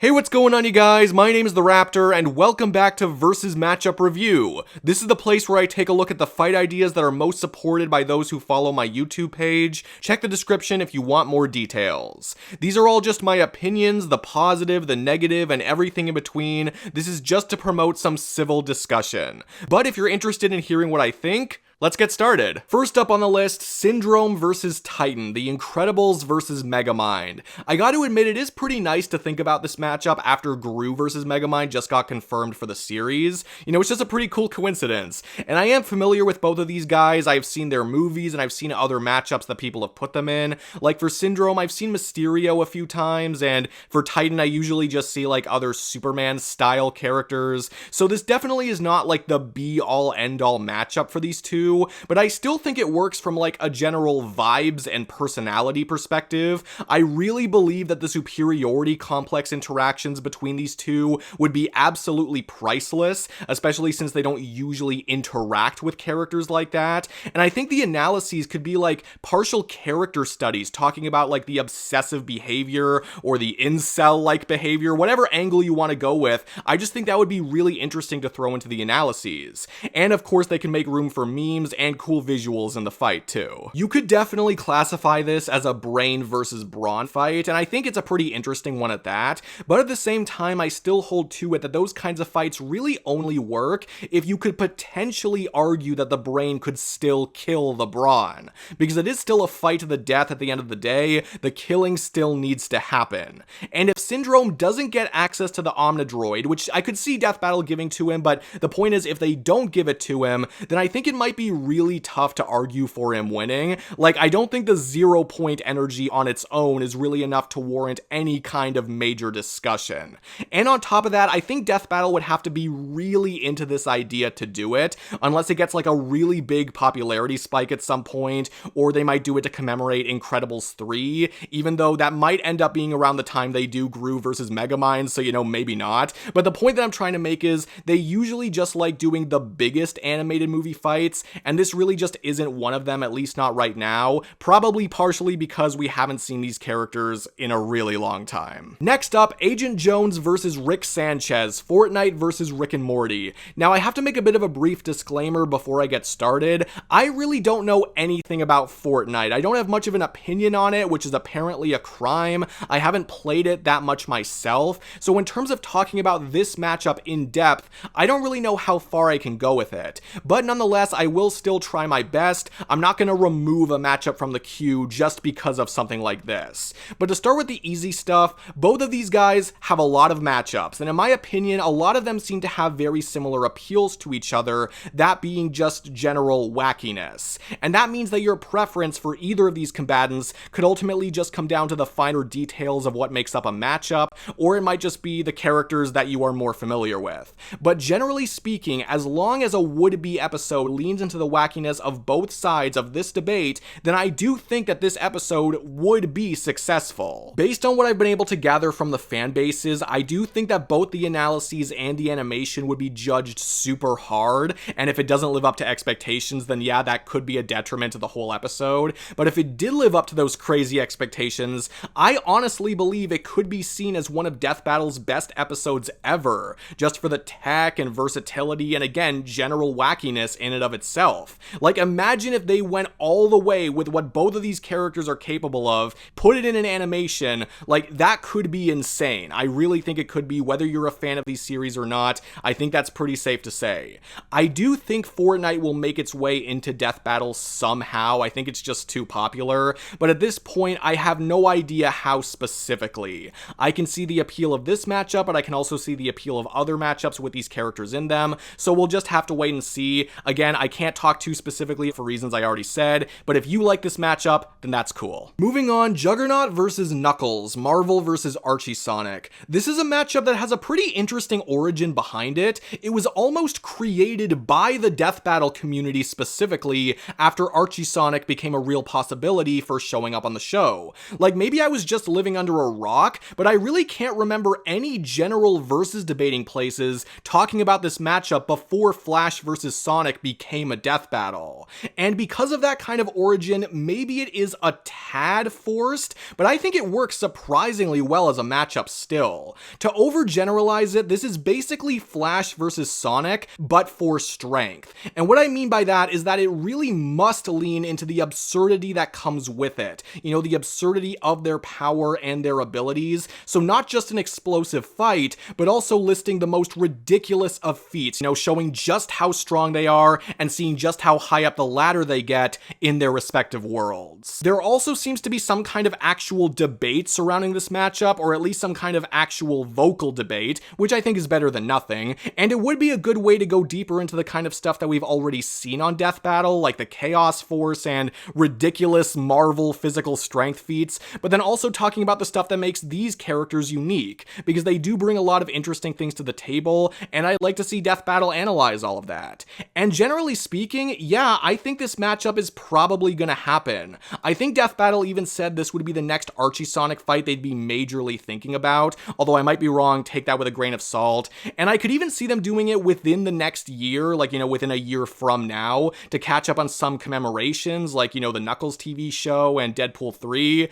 Hey, what's going on, you guys? My name is the Raptor, and welcome back to Versus Matchup Review. This is the place where I take a look at the fight ideas that are most supported by those who follow my YouTube page. Check the description if you want more details. These are all just my opinions, the positive, the negative, and everything in between. This is just to promote some civil discussion. But if you're interested in hearing what I think, let's get started. First up on the list, Syndrome vs. Titan, The Incredibles vs. Megamind. I gotta admit, it is pretty nice to think about this matchup after Gru vs. Megamind just got confirmed for the series. You know, it's just a pretty cool coincidence. And I am familiar with both of these guys. I've seen their movies and I've seen other matchups that people have put them in. Like for Syndrome, I've seen Mysterio a few times, and for Titan, I usually just see like other Superman style characters. So this definitely is not like the be-all end-all matchup for these two. But I still think it works from like a general vibes and personality perspective. I really believe that the superiority complex interactions between these two would be absolutely priceless, especially since they don't usually interact with characters like that. And I think the analyses could be like partial character studies talking about like the obsessive behavior or the incel-like behavior, whatever angle you want to go with. I just think that would be really interesting to throw into the analyses. And of course, they can make room for memes and cool visuals in the fight too. You could definitely classify this as a brain versus brawn fight, and I think it's a pretty interesting one at that, but at the same time I still hold to it that those kinds of fights really only work if you could potentially argue that the brain could still kill the brawn, because it is still a fight to the death at the end of the day. The killing still needs to happen. And if Syndrome doesn't get access to the Omnidroid, which I could see Death Battle giving to him, but the point is if they don't give it to him, then I think it might be really tough to argue for him winning. Like, I don't think the 0-point energy on its own is really enough to warrant any kind of major discussion. And on top of that, I think Death Battle would have to be really into this idea to do it, unless it gets like a really big popularity spike at some point, or they might do it to commemorate Incredibles 3, even though that might end up being around the time they do Gru versus Megamind, so you know, maybe not. But the point that I'm trying to make is they usually just like doing the biggest animated movie fights, and this really just isn't one of them, at least not right now, probably partially because we haven't seen these characters in a really long time. Next up, Agent Jones versus Rick Sanchez, Fortnite versus Rick and Morty. Now I have to make a bit of a brief disclaimer before I get started. I really don't know anything about Fortnite. I don't have much of an opinion on it, which is apparently a crime. I haven't played it that much myself, so in terms of talking about this matchup in depth, I don't really know how far I can go with it. But nonetheless, I will still try my best. I'm not going to remove a matchup from the queue just because of something like this. But to start with the easy stuff, both of these guys have a lot of matchups, and in my opinion, a lot of them seem to have very similar appeals to each other, that being just general wackiness. And that means that your preference for either of these combatants could ultimately just come down to the finer details of what makes up a matchup, or it might just be the characters that you are more familiar with. But generally speaking, as long as a would-be episode leans into the wackiness of both sides of this debate, then I do think that this episode would be successful. Based on what I've been able to gather from the fan bases, I do think that both the analyses and the animation would be judged super hard, and if it doesn't live up to expectations, then yeah, that could be a detriment to the whole episode. But if it did live up to those crazy expectations, I honestly believe it could be seen as one of Death Battle's best episodes ever, just for the tech and versatility and again, general wackiness in and of itself. Like, imagine if they went all the way with what both of these characters are capable of, put it in an animation, like, that could be insane. I really think it could be, whether you're a fan of these series or not. I think that's pretty safe to say. I do think Fortnite will make its way into Death Battle somehow. I think it's just too popular, but at this point, I have no idea how specifically. I can see the appeal of this matchup, but I can also see the appeal of other matchups with these characters in them, so we'll just have to wait and see. Again, I can't talk too specifically for reasons I already said, but if you like this matchup, then that's cool. Moving on, Juggernaut versus Knuckles, Marvel versus Archie Sonic. This is a matchup that has a pretty interesting origin behind it. It was almost created by the Death Battle community specifically after Archie Sonic became a real possibility for showing up on the show. Like, maybe I was just living under a rock, but I really can't remember any general versus debating places talking about this matchup before Flash versus Sonic became a death battle. And because of that kind of origin, maybe it is a tad forced, but I think it works surprisingly well as a matchup still. To overgeneralize it, this is basically Flash versus Sonic, but for strength. And what I mean by that is that it really must lean into the absurdity that comes with it. You know, the absurdity of their power and their abilities. So not just an explosive fight, but also listing the most ridiculous of feats, you know, showing just how strong they are and seeing just how high up the ladder they get in their respective worlds. There also seems to be some kind of actual debate surrounding this matchup, or at least some kind of actual vocal debate, which I think is better than nothing, and it would be a good way to go deeper into the kind of stuff that we've already seen on Death Battle, like the Chaos Force and ridiculous Marvel physical strength feats, but then also talking about the stuff that makes these characters unique, because they do bring a lot of interesting things to the table, and I'd like to see Death Battle analyze all of that. And generally speaking, yeah, I think this matchup is probably gonna happen. I think Death Battle even said this would be the next Archie Sonic fight they'd be majorly thinking about, although I might be wrong, take that with a grain of salt. And I could even see them doing it within the next year, like, you know, within a year from now, to catch up on some commemorations, like, you know, the Knuckles TV show and Deadpool 3.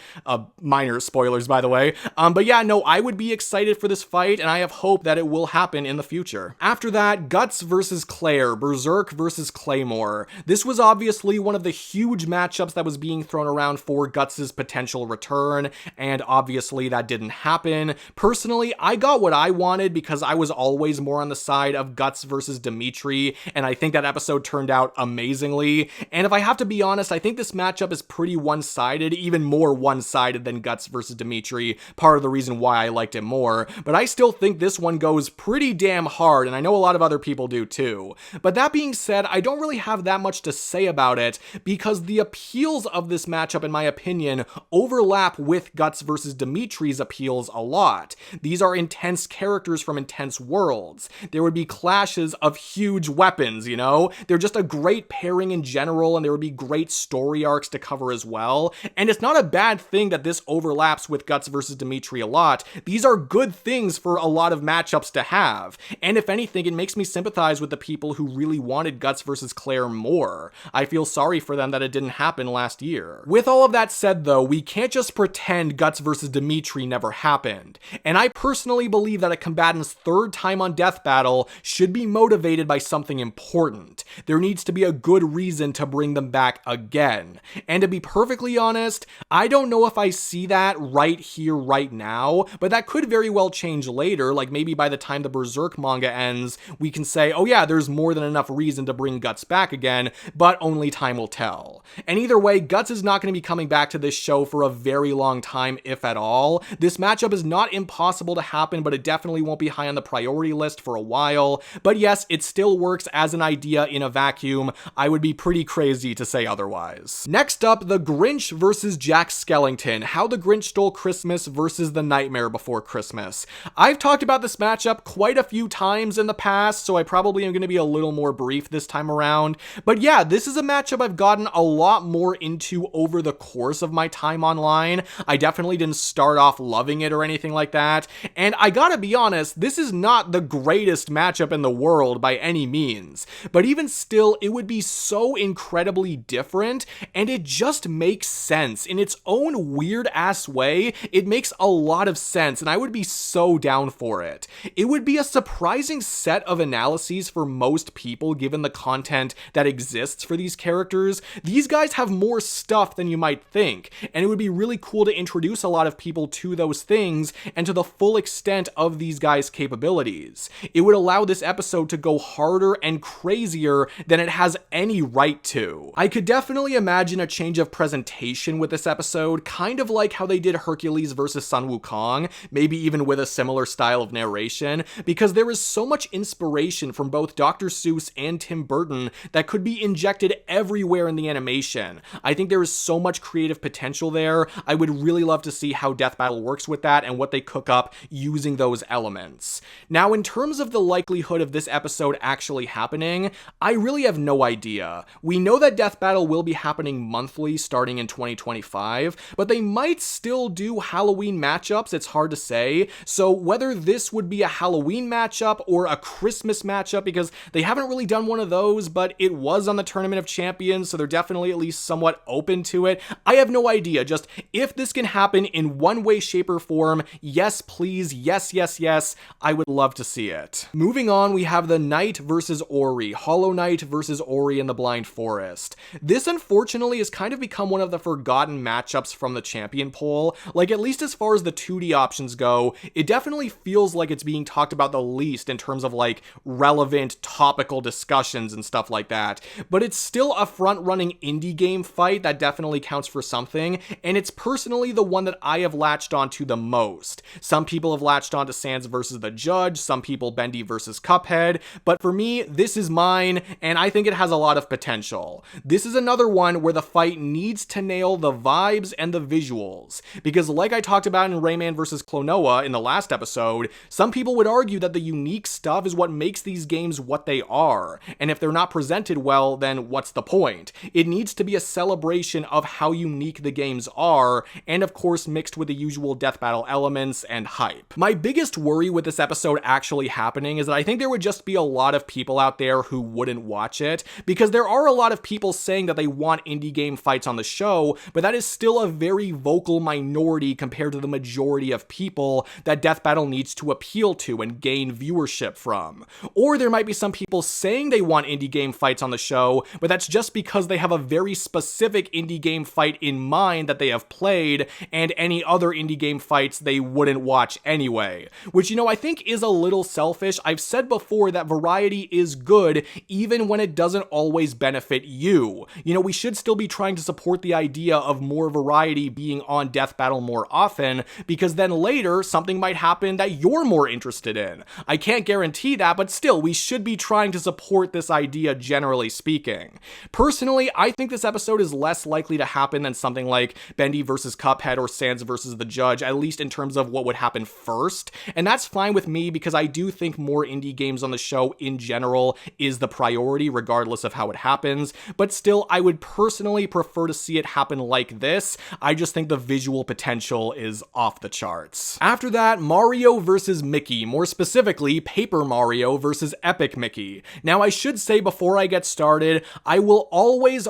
Minor spoilers, by the way. But yeah, no, I would be excited for this fight, and I have hope that it will happen in the future. After that, Guts versus Clare, Berserk versus Claymore. This was obviously one of the huge matchups that was being thrown around for Guts' potential return, and obviously that didn't happen. Personally, I got what I wanted because I was always more on the side of Guts versus Dimitri, and I think that episode turned out amazingly. And if I have to be honest, I think this matchup is pretty one-sided, even more one-sided than Guts versus Dimitri, part of the reason why I liked it more, but I still think this one goes pretty damn hard, and I know a lot of other people do too. But that being said, I don't really have that much to say about it, because the appeals of this matchup, in my opinion, overlap with Guts versus Dimitri's appeals a lot. These are intense characters from intense worlds. There would be clashes of huge weapons, you know? They're just a great pairing in general, and there would be great story arcs to cover as well. And it's not a bad thing that this overlaps with Guts versus Dimitri a lot. These are good things for a lot of matchups to have. And if anything, it makes me sympathize with the people who really wanted Guts versus Clare more. I feel sorry for them that it didn't happen last year. With all of that said though, we can't just pretend Guts versus Dimitri never happened. And I personally believe that a combatant's third time on Death Battle should be motivated by something important. There needs to be a good reason to bring them back again. And to be perfectly honest, I don't know if I see that right here, right now, but that could very well change later. Like maybe by the time the Berserk manga ends, we can say, oh yeah, there's more than enough reason to bring Guts back again, but only time will tell. And either way, Guts is not going to be coming back to this show for a very long time, if at all. This matchup is not impossible to happen, but it definitely won't be high on the priority list for a while. But yes, it still works as an idea in a vacuum. I would be pretty crazy to say otherwise. Next up, the Grinch versus Jack Skellington. How the Grinch Stole Christmas versus The Nightmare Before Christmas. I've talked about this matchup quite a few times in the past, so I probably am going to be a little more brief this time around. But yeah, this is a matchup I've gotten a lot more into over the course of my time online. I definitely didn't start off loving it or anything like that. And I gotta be honest, this is not the greatest matchup in the world by any means. But even still, it would be so incredibly different, and it just makes sense. In its own weird-ass way, it makes a lot of sense, and I would be so down for it. It would be a surprising set of analyses for most people given the content that exists for these characters. These guys have more stuff than you might think, and it would be really cool to introduce a lot of people to those things and to the full extent of these guys' capabilities. It would allow this episode to go harder and crazier than it has any right to. I could definitely imagine a change of presentation with this episode, kind of like how they did Hercules versus Sun Wukong, maybe even with a similar style of narration, because there is so much inspiration from both Dr. Seuss and Tim Burton that could be injected everywhere in the animation. I think there is so much creative potential there. I would really love to see how Death Battle works with that and what they cook up using those elements. Now, in terms of the likelihood of this episode actually happening, I really have no idea. We know that Death Battle will be happening monthly starting in 2025, but they might still do Halloween matchups, it's hard to say. So whether this would be a Halloween matchup or a Christmas matchup, because they haven't really done one of those, but it was on the Tournament of Champions, so they're definitely at least somewhat open to it. I have no idea. Just if this can happen in one way, shape, or form, yes, please, yes, yes, yes, I would love to see it. Moving on, we have the Knight versus Ori, Hollow Knight versus Ori in the Blind Forest. This, unfortunately, has kind of become one of the forgotten matchups from the champion poll. Like, at least as far as the 2D options go, it definitely feels like it's being talked about the least in terms of, like, relevant, topical discussions and stuff like that. But it's still a front-running indie game fight that definitely counts for something, and it's personally the one that I have latched onto the most. Some people have latched onto Sans versus the Judge, some people Bendy versus Cuphead, but for me, this is mine, and I think it has a lot of potential. This is another one where the fight needs to nail the vibes and the visuals, because like I talked about in Rayman vs. Klonoa in the last episode, some people would argue that the unique stuff is what makes these games what they are, and if they're not presented well, then what's the point? It needs to be a celebration of how unique the games are, and of course mixed with the usual death battle elements and hype. My biggest worry with this episode actually happening is that I think there would just be a lot of people out there who wouldn't watch it, because there are a lot of people saying that they want indie game fights on the show, but that is still a very vocal minority compared to the majority of people that Death Battle needs to appeal to and gain viewership from. Or there might be some people saying they want indie game fights on the show, but that's just because they have a very specific indie game fight in mind that they have played, and any other indie game fights they wouldn't watch anyway. Which, I think is a little selfish. I've said before that variety is good, even when it doesn't always benefit you. We should still be trying to support the idea of more variety being on Death Battle more often, because then later, something might happen that you're more interested in. I can't guarantee that, but still, we should be trying to support this idea generally speaking. Personally, I think this episode is less likely to happen than something like Bendy versus Cuphead or Sans versus the Judge, at least in terms of what would happen first, and that's fine with me because I do think more indie games on the show in general is the priority regardless of how it happens, but still, I would personally prefer to see it happen like this. I just think the visual potential is off the charts. After that, Mario versus Mickey, more specifically, Paper Mario versus Epic Mickey. Now, I should say before I get started, I will always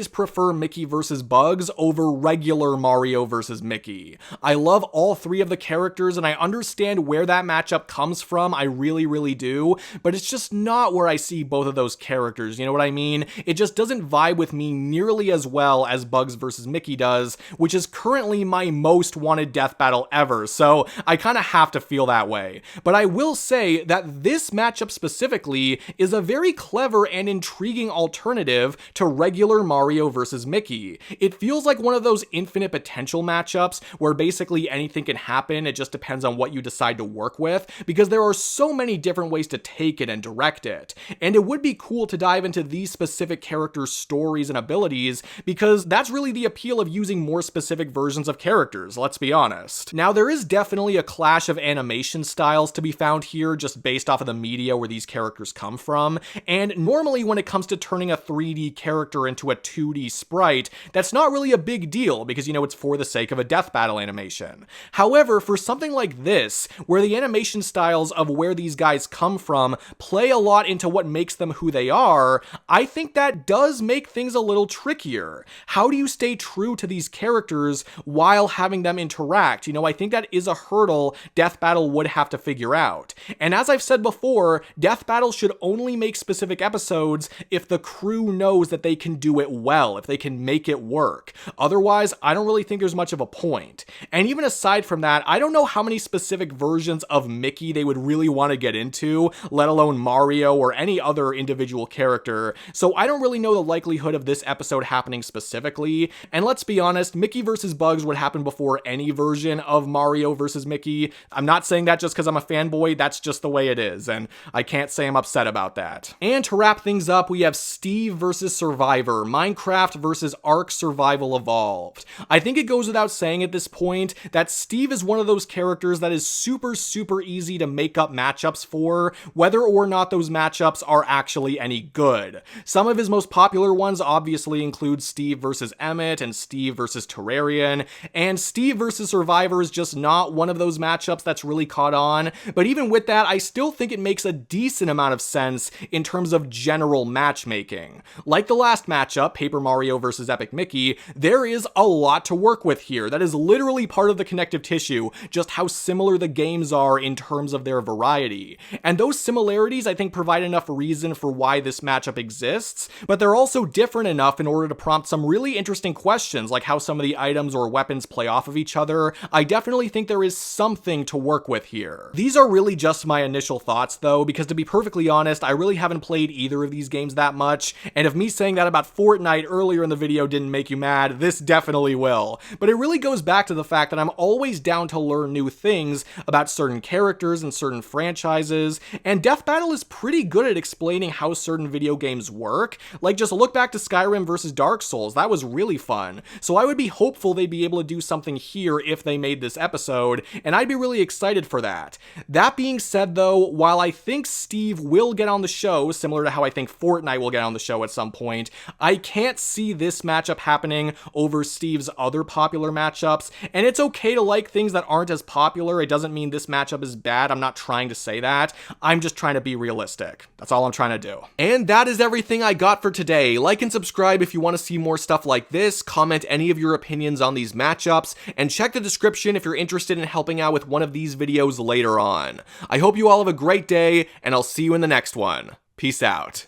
prefer Mickey versus Bugs over regular Mario versus Mickey. I love all three of the characters, and I understand where that matchup comes from, I really do, but it's just not where I see both of those characters, you know what I mean? It just doesn't vibe with me nearly as well as Bugs versus Mickey does, which is currently my most wanted death battle ever, so I kinda have to feel that way. But I will say that this matchup specifically is a very clever and intriguing alternative to regular Mario versus Mickey. It feels like one of those infinite potential matchups where basically anything can happen, it just depends on what you decide to work with, because there are so many different ways to take it and direct it. And it would be cool to dive into these specific characters' stories and abilities, because that's really the appeal of using more specific versions of characters, let's be honest. Now, there is definitely a clash of animation styles to be found here, just based off of the media where these characters come from, and normally when it comes to turning a 3D character into a 2D sprite, that's not really a big deal, because it's for the sake of a death battle animation. However, for something like this, where the animation styles of where these guys come from play a lot into what makes them who they are, I think that does make things a little trickier. How do you stay true to these characters while having them interact? I think that is a hurdle Death Battle would have to figure out. And as I've said before, Death Battle should only make specific episodes if the crew knows that they can do it well, if they can make it work. Otherwise, I don't really think there's much of a point. And even aside from that, I don't know how many specific versions of Mickey they would really want to get into, let alone Mario or any other individual character, so I don't really know the likelihood of this episode happening specifically, and let's be honest, Mickey versus Bugs would happen before any version of Mario versus Mickey. I'm not saying that just because I'm a fanboy, that's just the way it is, and I can't say I'm upset about that. And to wrap things up, we have Steve versus Survivor, Minecraft versus Ark Survival Evolved. I think it goes without saying at this point that Steve is one of those characters that is super easy to make up matchups for, whether or not those matchups are actually any good. Some of his most popular ones obviously include Steve versus Emmett and Steve versus Terrarian, and Steve versus Survivor is just not one of those matchups that's really caught on, but even with that, I still think it makes a decent amount of sense in terms of general matchmaking. Like the last matchup, Paper Mario vs. Epic Mickey, there is a lot to work with here. That is literally part of the connective tissue, just how similar the games are in terms of their variety. And those similarities, I think, provide enough reason for why this matchup exists, but they're also different enough in order to prompt some really interesting questions, like how some of the items or weapons play off of each other. I definitely think there is something to work with here. These are really just my initial thoughts though, because to be perfectly honest, I really haven't played either of these games that much, and if me saying that about Fortnite earlier in the video didn't make you mad, this definitely will. But it really goes back to the fact that I'm always down to learn new things about certain characters and certain franchises, and Death Battle is pretty good at explaining how certain video games work. Like, just look back to Skyrim versus Dark Souls, that was really fun. So I would be hopeful they'd be able to do something here if they made this episode, and I'd be really excited for that. That being said though, while I think Steve will get on the show, similar to how I think Fortnite will get on the show at some point, I can't see this matchup happening over Steve's other popular matchups, and it's okay to like things that aren't as popular. It doesn't mean this matchup is bad, I'm not trying to say that. I'm just trying to be realistic. That's all I'm trying to do. And that is everything I got for today. Like and subscribe if you want to see more stuff like this, comment any of your opinions on these matchups, and check the description if you're interested in helping out with one of these videos later on. I hope you all have a great day, and I'll see you in the next one. Peace out.